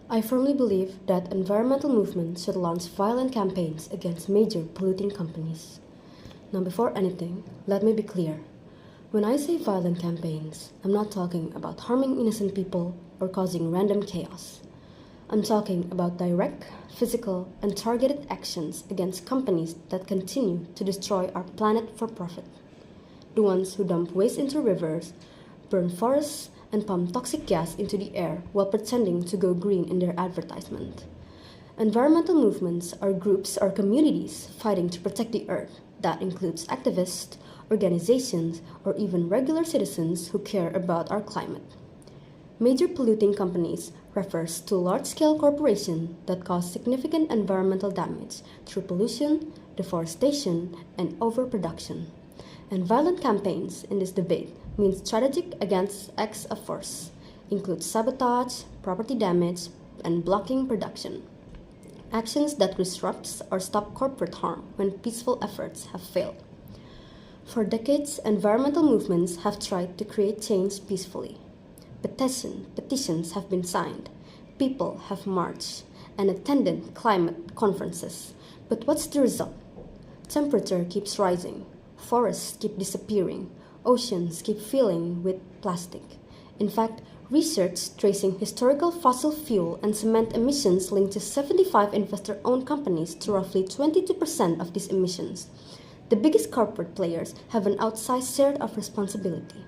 I firmly believe that environmental movements should launch violent campaigns against major polluting companies. Now, before anything, let me be clear. When I say violent campaigns, I'm not talking about harming innocent people or causing random chaos. I'm talking about direct, physical, and targeted actions against companies that continue to destroy our planet for profit. The ones who dump waste into rivers, burn forests, and pump toxic gas into the air while pretending to go green in their advertisement. Environmental movements are groups or communities fighting to protect the earth. That includes activists, organizations, or even regular citizens who care about our climate. Major polluting companies refers to large-scale corporations that cause significant environmental damage through pollution, deforestation, and overproduction. And violent campaigns in this debate mean strategic against acts of force, include sabotage, property damage, and blocking production. Actions that disrupt or stop corporate harm when peaceful efforts have failed. For decades, environmental movements have tried to create change peacefully. Petitions have been signed, people have marched, and attended climate conferences. But what's the result? Temperature keeps rising, forests keep disappearing, oceans keep filling with plastic. In fact, research tracing historical fossil fuel and cement emissions linked to 75 investor-owned companies to roughly 22% of these emissions. The biggest corporate players have an outsized share of responsibility.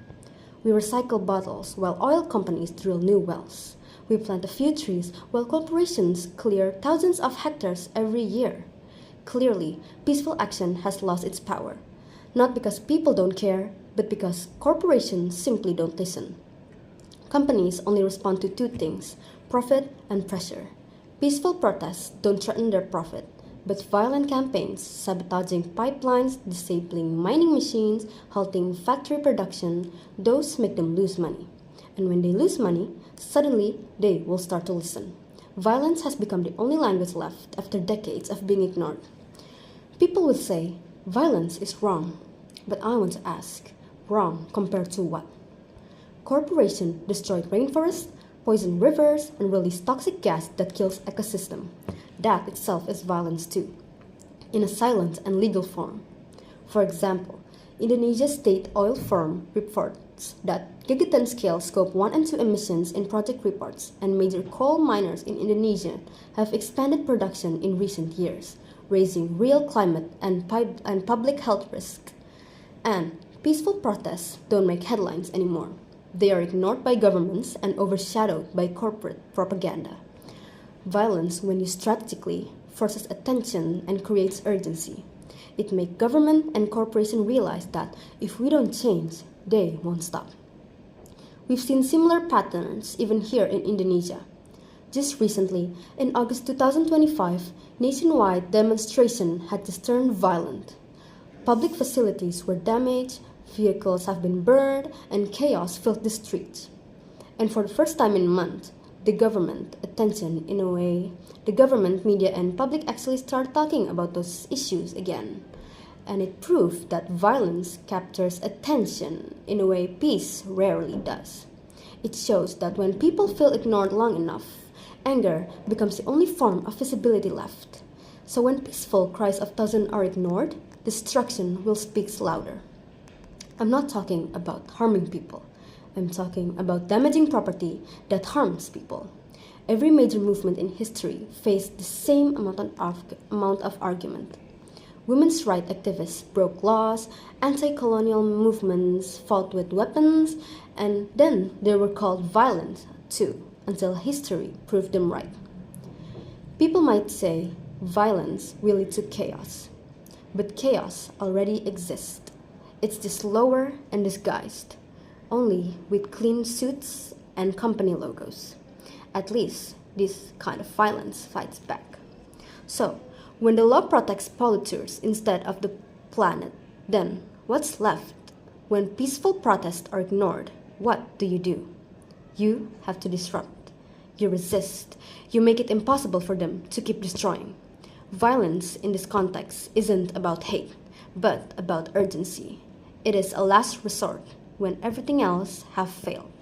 We recycle bottles while oil companies drill new wells. We plant a few trees while corporations clear thousands of hectares every year. Clearly, peaceful action has lost its power. Not because people don't care, but because corporations simply don't listen. Companies only respond to two things, profit and pressure. Peaceful protests don't threaten their profit, but violent campaigns, sabotaging pipelines, disabling mining machines, halting factory production, those make them lose money. And when they lose money, suddenly they will start to listen. Violence has become the only language left after decades of being ignored. People will say, violence is wrong. But I want to ask, wrong compared to what? Corporations destroy rainforests, poison rivers, and release toxic gas that kills ecosystem. That itself is violence too, in a silent and legal form. For example, Indonesia's state oil firm reports that gigaton-scale Scope 1 and 2 emissions in project reports, and major coal miners in Indonesia have expanded production in recent years, raising real climate and public health risks. And peaceful protests don't make headlines anymore. They are ignored by governments and overshadowed by corporate propaganda. Violence, when used strategically, forces attention and creates urgency. It makes government and corporations realize that if we don't change, they won't stop. We've seen similar patterns even here in Indonesia. Just recently, in August 2025, nationwide demonstration had turned violent. Public facilities were damaged, vehicles have been burned, and chaos filled the streets. And for the first time in months, the government media and public actually started talking about those issues again. And it proved that violence captures attention in a way peace rarely does. It shows that when people feel ignored long enough, anger becomes the only form of visibility left. So when peaceful cries of thousands are ignored, destruction will speak louder. I'm not talking about harming people. I'm talking about damaging property that harms people. Every major movement in history faced the same amount of argument. Women's rights activists broke laws, anti-colonial movements fought with weapons, and then they were called violent too, until history proved them right. People might say violence will lead to chaos, but chaos already exists. It's just slower and disguised, only with clean suits and company logos. At least this kind of violence fights back. So, when the law protects polluters instead of the planet, then what's left? When peaceful protests are ignored, what do? You have to disrupt. You resist. You make it impossible for them to keep destroying. Violence in this context isn't about hate, but about urgency. It is a last resort when everything else has failed.